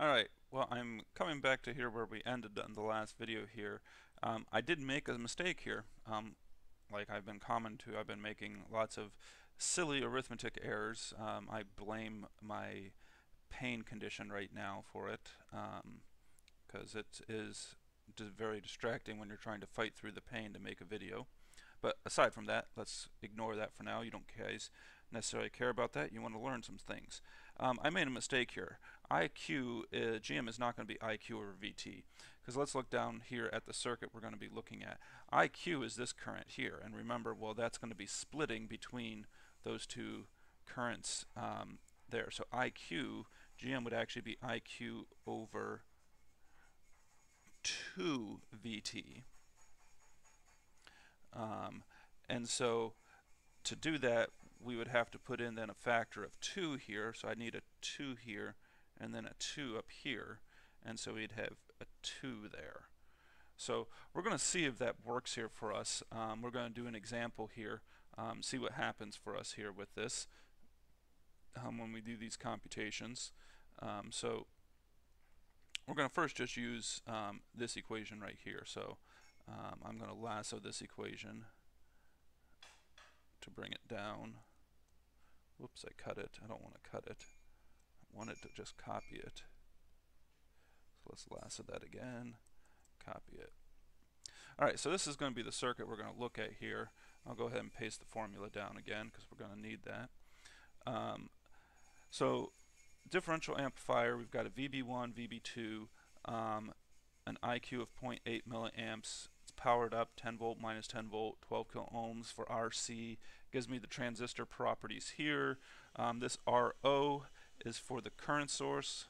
Alright, well I'm coming back to here where we ended in the last video here. I did make a mistake here. Like I've been common to, I've been making lots of silly arithmetic errors. I blame my pain condition right now for it, because it is very distracting when you're trying to fight through the pain to make a video. But aside from that, let's ignore that for now. You don't guys necessarily care about that. You want to learn some things. I made a mistake here. IQ, GM is not going to be IQ over VT. Because let's look down here at the circuit we're going to be looking at. IQ is this current here. And remember, well, that's going to be splitting between those two currents there. So IQ, GM would actually be IQ over 2 VT. And so to do that, we would have to put in then a factor of 2 here. So I need a 2 here and then a 2 up here. And so we'd have a 2 there. So we're going to see if that works here for us. We're going to do an example here, see what happens for us here with this when we do these computations. So we're going to first just use this equation right here. So I'm going to lasso this equation to bring it down. Whoops, I cut it. I don't want to cut it. I want it to just copy it. So let's lasso that again, copy it. Alright, so this is going to be the circuit we're going to look at here. I'll go ahead and paste the formula down again because we're going to need that. So differential amplifier, we've got a VB1, VB2, an IQ of 0.8 milliamps. It's powered up, 10 volt, minus 10 volt, 12 kilo ohms for RC. Gives me the transistor properties here. This RO is for the current source.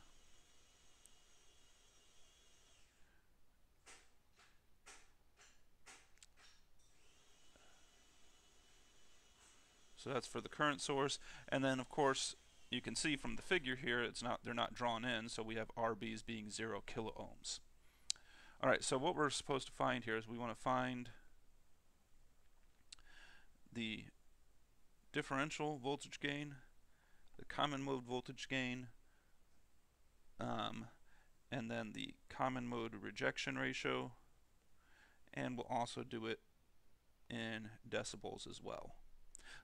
So that's for the current source, and then of course you can see from the figure here they're not drawn in, so we have RBs being 0 kilo ohms. Alright, so what we're supposed to find here is we want to find the differential voltage gain, the common mode voltage gain, and then the common mode rejection ratio, and we'll also do it in decibels as well.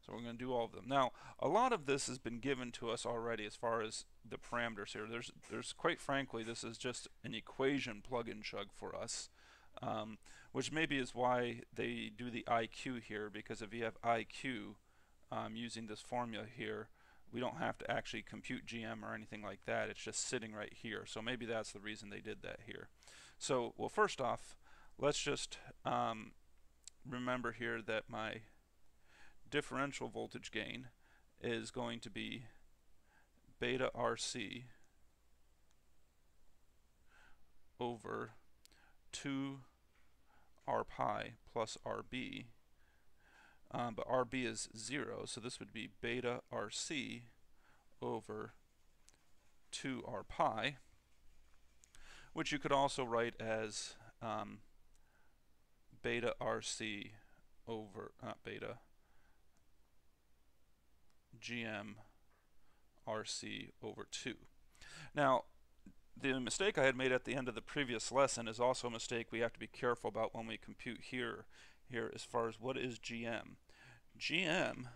So we're going to do all of them. Now, a lot of this has been given to us already as far as the parameters here. There's quite frankly, this is just an equation plug and chug for us, which maybe is why they do the IQ here, because if you have IQ using this formula here, we don't have to actually compute GM or anything like that. It's just sitting right here. So maybe that's the reason they did that here. So, well, first off, let's just remember here that my differential voltage gain is going to be beta RC over 2 R pi plus RB, but RB is 0, so this would be beta RC over 2 R pi, which you could also write as beta RC over, not beta, GM RC over 2. Now, the mistake I had made at the end of the previous lesson is also a mistake we have to be careful about when we compute here as far as what is GM. GM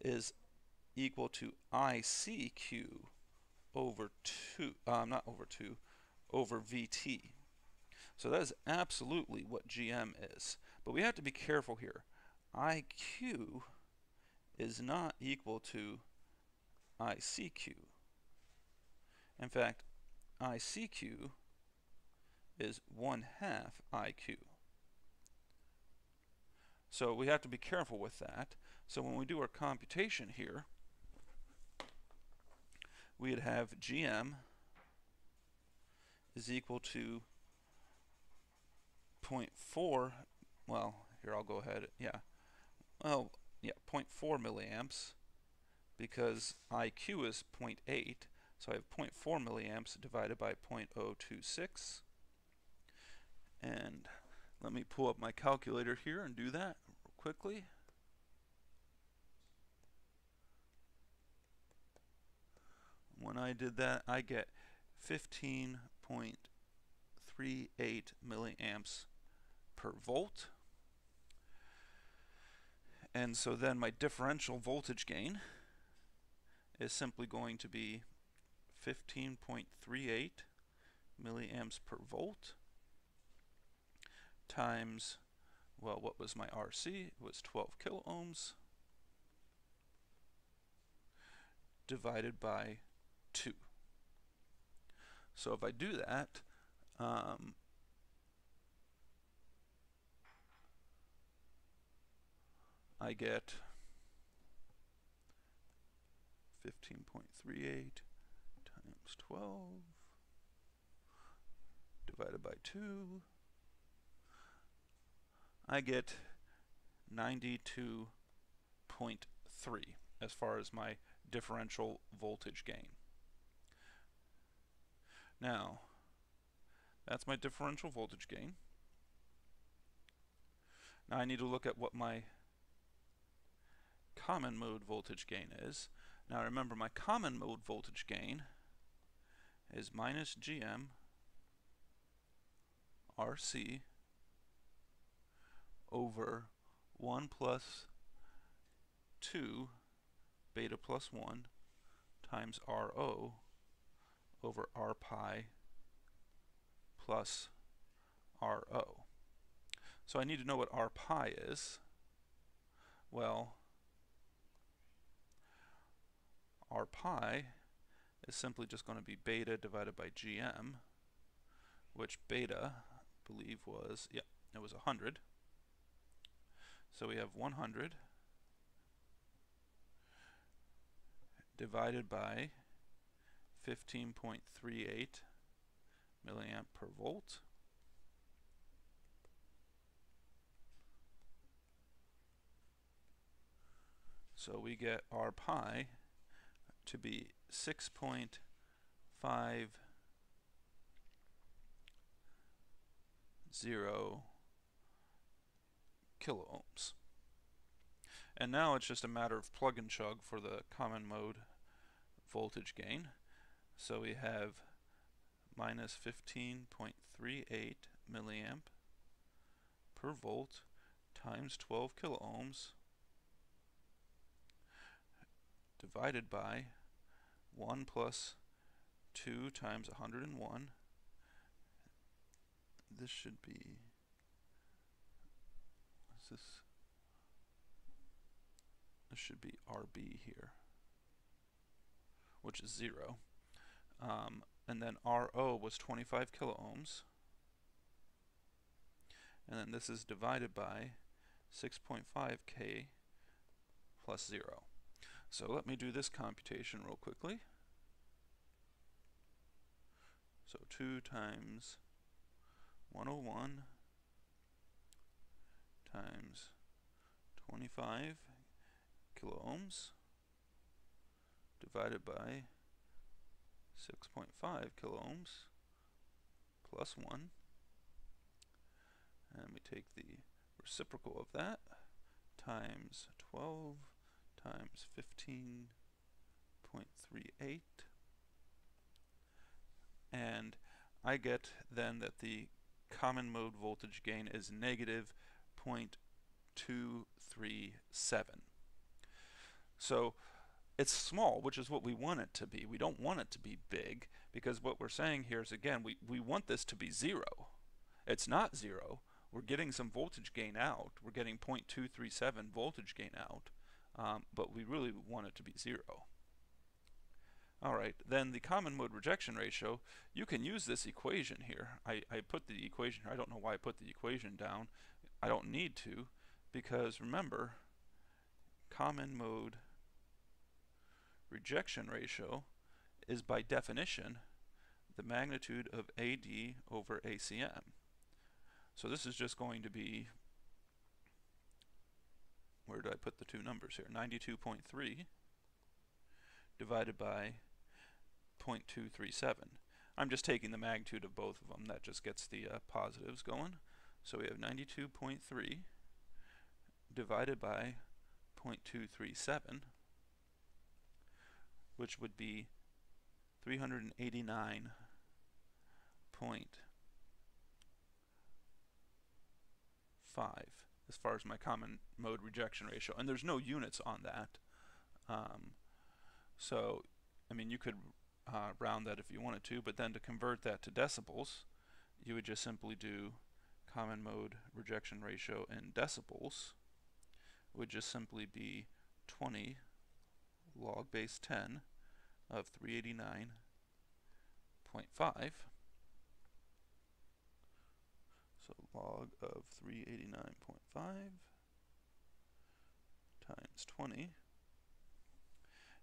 is equal to ICQ over 2, not over 2, over VT. So that is absolutely what GM is. But we have to be careful here. IQ is not equal to ICQ. In fact, ICQ is 1/2 IQ. So we have to be careful with that. So when we do our computation here, we'd have GM is equal to 0.4, well, here I'll go ahead, well, 0.4 milliamps, because IQ is 0.8, so I have 0.4 milliamps divided by 0.026, and let me pull up my calculator here and do that quickly. When I did that, I get 15.38 milliamps per volt. And so then my differential voltage gain is simply going to be 15.38 milliamps per volt times, well, what was my RC? It was 12 kilo ohms divided by 2. So if I do that, I get 15.38 times 12 divided by 2. I get 92.3 as far as my differential voltage gain. Now, that's my differential voltage gain. Now I need to look at what my common mode voltage gain is. Now remember, my common mode voltage gain is minus GM RC over 1 plus 2 beta plus 1 times RO over R pi plus RO. So I need to know what R pi is. Well, R pi is simply just going to be beta divided by GM, which beta, I believe was, yeah, it was 100. So we have 100 divided by 15.38 milliamp per volt. So we get R pi to be 6.50 kilo ohms. And now it's just a matter of plug and chug for the common mode voltage gain. So we have minus 15.38 milliamp per volt times 12 kilo ohms divided by 1 plus 2 times 101. This should be, this should be RB here, which is 0. And then RO was 25 kilo ohms. And then this is divided by 6.5K plus 0. So let me do this computation real quickly. So 2 times 101 times 25 kilo ohms divided by 6.5 kilo ohms plus 1. And we take the reciprocal of that times 12 times 15.38, and I get then that the common mode voltage gain is negative 0.237. So it's small, which is what we want it to be. We don't want it to be big, because what we're saying here is, again, we want this to be 0. It's not 0. We're getting some voltage gain out. We're getting 0.237 voltage gain out. But we really want it to be 0. Alright, then the common mode rejection ratio, you can use this equation here. I put the equation here. I don't know why I put the equation down. I don't need to, because remember, common mode rejection ratio is by definition the magnitude of AD over ACM. So this is just going to be, where did I put the two numbers here? 92.3 divided by 0.237. I'm just taking the magnitude of both of them. That just gets the positives going. So we have 92.3 divided by 0.237, which would be 389 as far as my common mode rejection ratio, and there's no units on that. So I mean, you could round that if you wanted to, but then to convert that to decibels, you would just simply do common mode rejection ratio in decibels would just simply be 20 log base 10 of 389.5. So log of 389.5 times 20.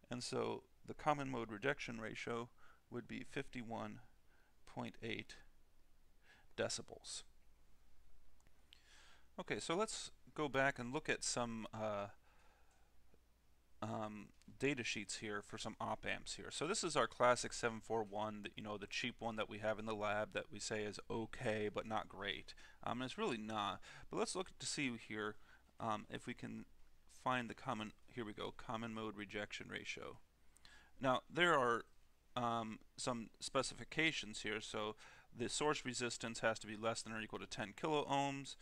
And so the common mode rejection ratio would be 51.8 decibels. Okay, so let's go back and look at some data sheets here for some op amps here. So this is our classic 741, the cheap one that we have in the lab that we say is okay but not great. And it's really not. But let's look to see here if we can find the common mode rejection ratio. Now there are some specifications here. So the source resistance has to be less than or equal to 10 kilo ohms.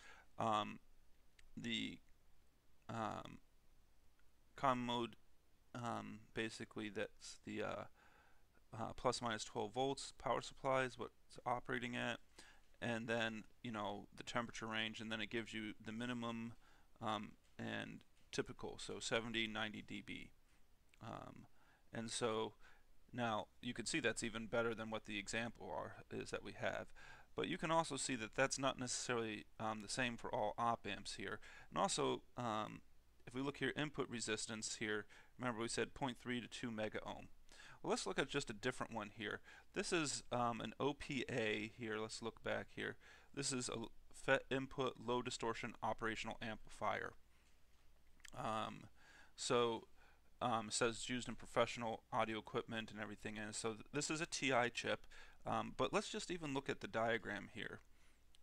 The common mode, basically that's the plus minus 12 volts power supply is what it's operating at, and then the temperature range, and then it gives you the minimum and typical, so 70, 90 dB. And so now you can see that's even better than what the example is that we have. But you can also see that that's not necessarily the same for all op amps here. And also, if we look here, input resistance here, remember we said 0.3 to 2 mega ohm. Well, let's look at just a different one here. This is an OPA here. Let's look back here. This is a FET input low distortion operational amplifier. It says it's used in professional audio equipment and everything, and so this is a TI chip. But let's just even look at the diagram here.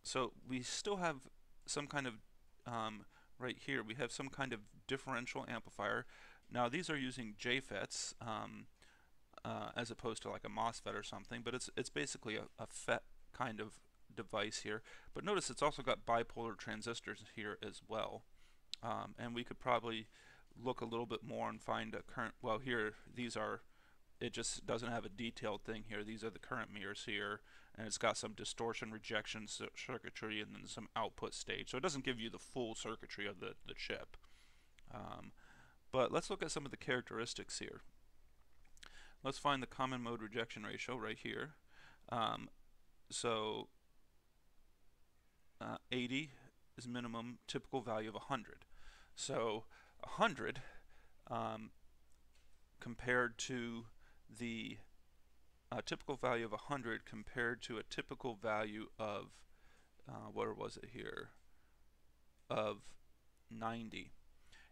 So we still have some kind of right here we have some kind of differential amplifier. Now these are using JFETs as opposed to like a MOSFET or something, but it's basically a FET kind of device here. But notice it's also got bipolar transistors here as well, and we could probably look a little bit more and find a current. Well, here these are. It just doesn't have a detailed thing here. These are the current mirrors here, and it's got some distortion rejection circuitry and then some output stage. So it doesn't give you the full circuitry of the chip. But let's look at some of the characteristics here. Let's find the common mode rejection ratio right here. 80 is minimum, typical value of 100. So 100 compared to the typical value of 100 compared to a typical value of what was it here, of 90.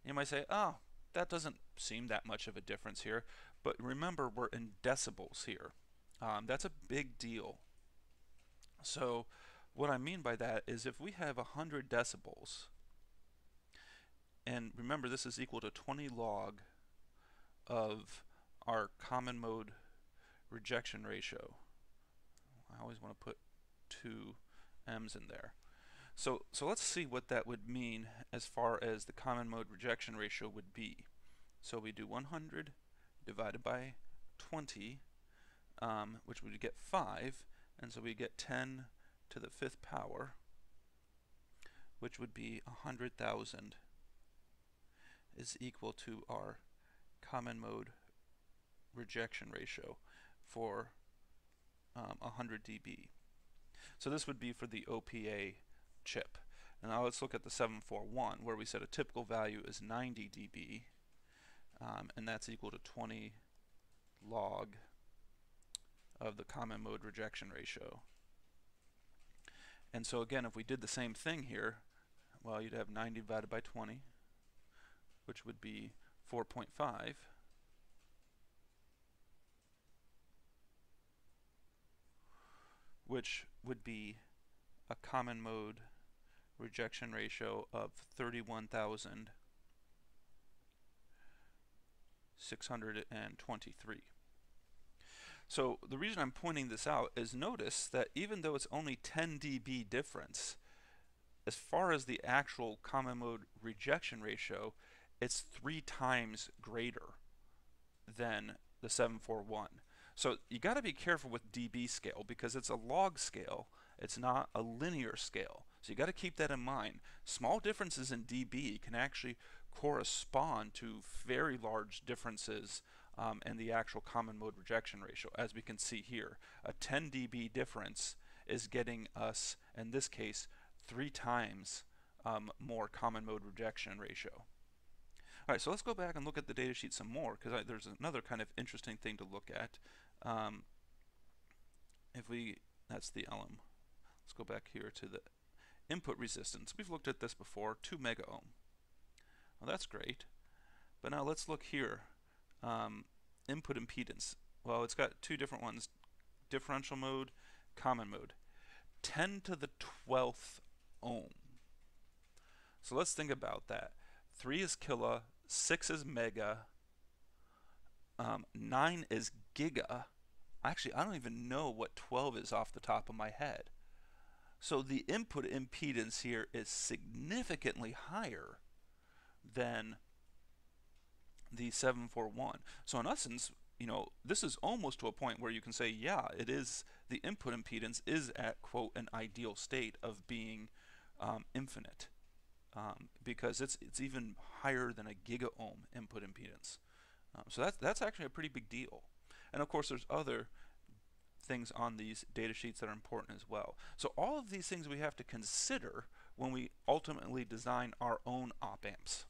You might say, oh, that doesn't seem that much of a difference here, but remember we're in decibels here. That's a big deal. So what I mean by that is if we have 100 decibels, and remember this is equal to 20 log of our common mode rejection ratio. I always want to put two M's in there. So let's see what that would mean as far as the common mode rejection ratio would be. So we do 100 divided by 20, which would get 5, and so we get 10 to the 5th power, which would be 100,000 is equal to our common mode rejection ratio for 100 dB. So this would be for the OPA chip. And now let's look at the 741, where we said a typical value is 90 dB, and that's equal to 20 log of the common mode rejection ratio. And so again, if we did the same thing here, well, you'd have 90 divided by 20, which would be 4.5, which would be a common mode rejection ratio of 31,623. So the reason I'm pointing this out is notice that even though it's only 10 dB difference, as far as the actual common mode rejection ratio, it's 3 times greater than the 741. So you got to be careful with dB scale because it's a log scale. It's not a linear scale. So you got to keep that in mind. Small differences in dB can actually correspond to very large differences in the actual common mode rejection ratio, as we can see here. A 10 dB difference is getting us, in this case, 3 times more common mode rejection ratio. All right, so let's go back and look at the data sheet some more, because there's another kind of interesting thing to look at. That's the LM. Let's go back here to the input resistance. We've looked at this before, 2 mega ohm. Well, that's great. But now let's look here. Input impedance. Well, it's got two different ones, differential mode, common mode. 10 to the 12th ohm. So let's think about that. 3 is kilo, 6 is mega, 9 is giga. Actually, I don't even know what 12 is off the top of my head. So the input impedance here is significantly higher than the 741. So in essence, you know, this is almost to a point where you can say, yeah, it is, the input impedance is at, quote, an ideal state of being infinite. Because it's even higher than a giga ohm input impedance. So that's actually a pretty big deal. And of course there's other things on these data sheets that are important as well. So all of these things we have to consider when we ultimately design our own op amps.